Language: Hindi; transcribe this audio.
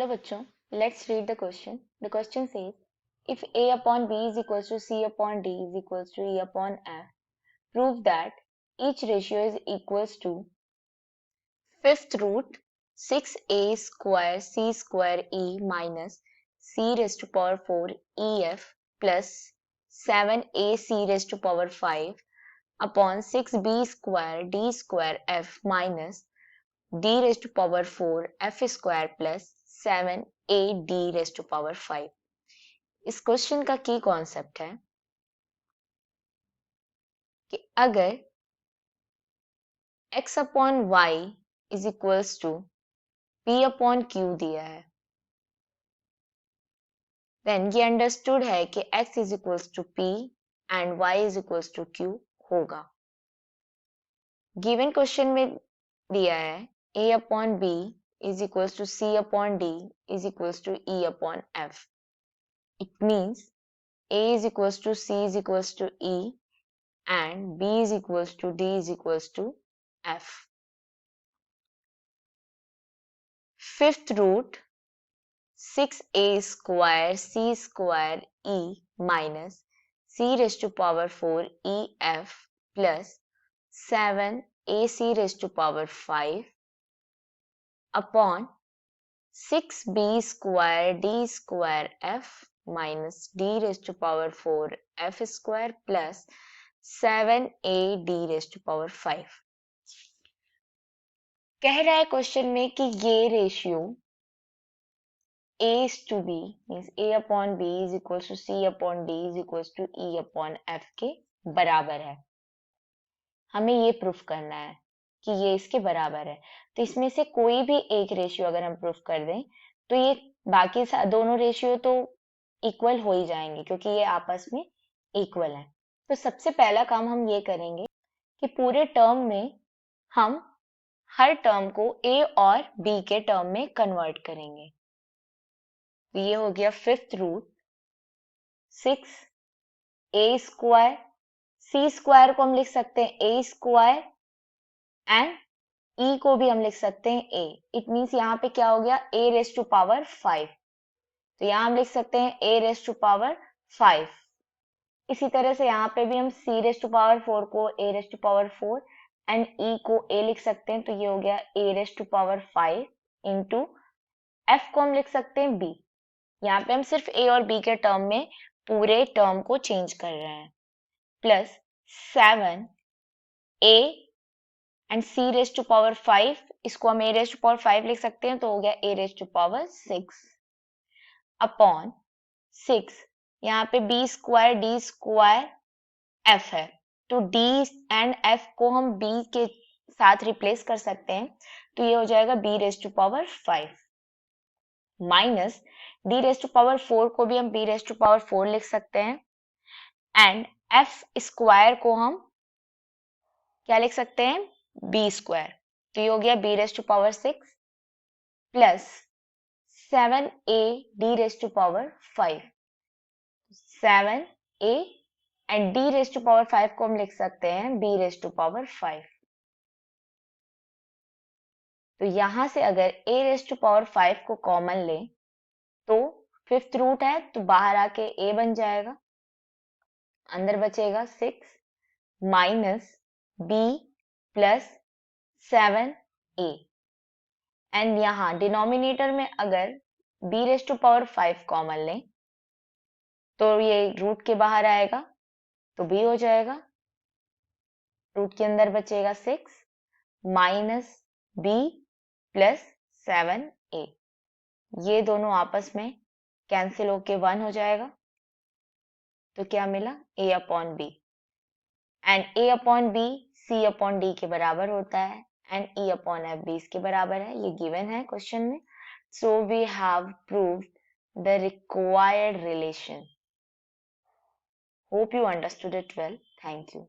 हेलो बच्चों, let's read the question. The question says if a upon b is equals to c upon d is equals to e upon f, prove that each ratio is equals to fifth root 6a square c square e minus c raised to power 4 ef plus 7a c raised to power 5 upon 6b square d square f minus d raised to power 4 f square plus 7a d raised to power 5. इस क्वेश्चन का की कॉन्सेप्ट है कि अगर x upon y is equals to p upon q दिया है, देन ये अंडरस्टूड है कि x is equals to p and y is equals to q होगा. गिवन क्वेश्चन में दिया है a upon b is equals to c upon d is equals to e upon f. It means a is equals to c is equals to e and b is equals to d is equals to f. Fifth root 6a square c square e minus c raised to power 4 ef plus 7ac raised to power 5 upon 6b square d square f minus d raised to power 4 f square plus 7a d raised to power 5. कह रहा है क्वेश्चन में कि ये ratio a is to b means a upon b is equals to c upon d is equals to e upon f के बराबर है. हमें ये प्रूफ करना है कि ये इसके बराबर है. तो इसमें से कोई भी एक रेशियो अगर हम प्रूफ कर दें तो ये बाकी दोनों रेशियो तो इक्वल हो ही जाएंगे क्योंकि ये आपस में इक्वल है. तो सबसे पहला काम हम ये करेंगे कि पूरे टर्म में हम हर टर्म को a और b के टर्म में कन्वर्ट करेंगे. तो ये हो गया fifth root 6a square, c square को हम लिख सकते हैं a स्क्वायर एंड e को भी हम लिख सकते हैं a. इट मीन्स यहाँ पे क्या हो गया a रेज टू पावर 5. तो यहाँ हम लिख सकते हैं a रेज टू पावर 5. इसी तरह से यहाँ पे भी हम c रेज टू पावर 4 को a raise to power 4 and e को a लिख सकते हैं. तो ये हो गया a raise to power 5 into f को हम लिख सकते हैं b. यहाँ पे हम सिर्फ a और b के टर्म में पूरे टर्म को चेंज कर रहे हैं. Plus 7a and c raise to power 5, इसको हम a रेज टू पावर 5 लिख सकते हैं. तो हो गया a raise to power 6 upon 6. यहाँ पे b square d square f है तो d एंड f को हम b के साथ रिप्लेस कर सकते हैं. तो ये हो जाएगा b raise to power 5 minus d raise to power 4 को भी हम b रेज टू पावर 4 लिख सकते हैं एंड f स्क्वायर को हम क्या लिख सकते हैं b स्क्वायर. तो ये हो गया b raise to power 6 plus 7a d raise to power 5. 7a and d raise to power 5 को हम लिख सकते हैं b रेज टू पावर 5. तो यहां से अगर a रेज टू पावर 5 को कॉमन लें तो फिफ्थ रूट है तो बाहर आके a बन जाएगा. अंदर बचेगा 6 minus b plus 7a and यहाँ डिनोमिनेटर में अगर b raise to power 5 common लें तो ये रूट के बाहर आएगा तो b हो जाएगा. रूट के अंदर बचेगा 6 माइनस b प्लस 7a. ये दोनों आपस में कैंसिल होके 1 हो जाएगा. तो क्या मिला a upon b and a upon b c upon d के बराबर होता है and e upon f b इसके बराबर है. ये गिवन है क्वेश्चन में. So we have proved the required relation. Hope you understood it well. Thank you.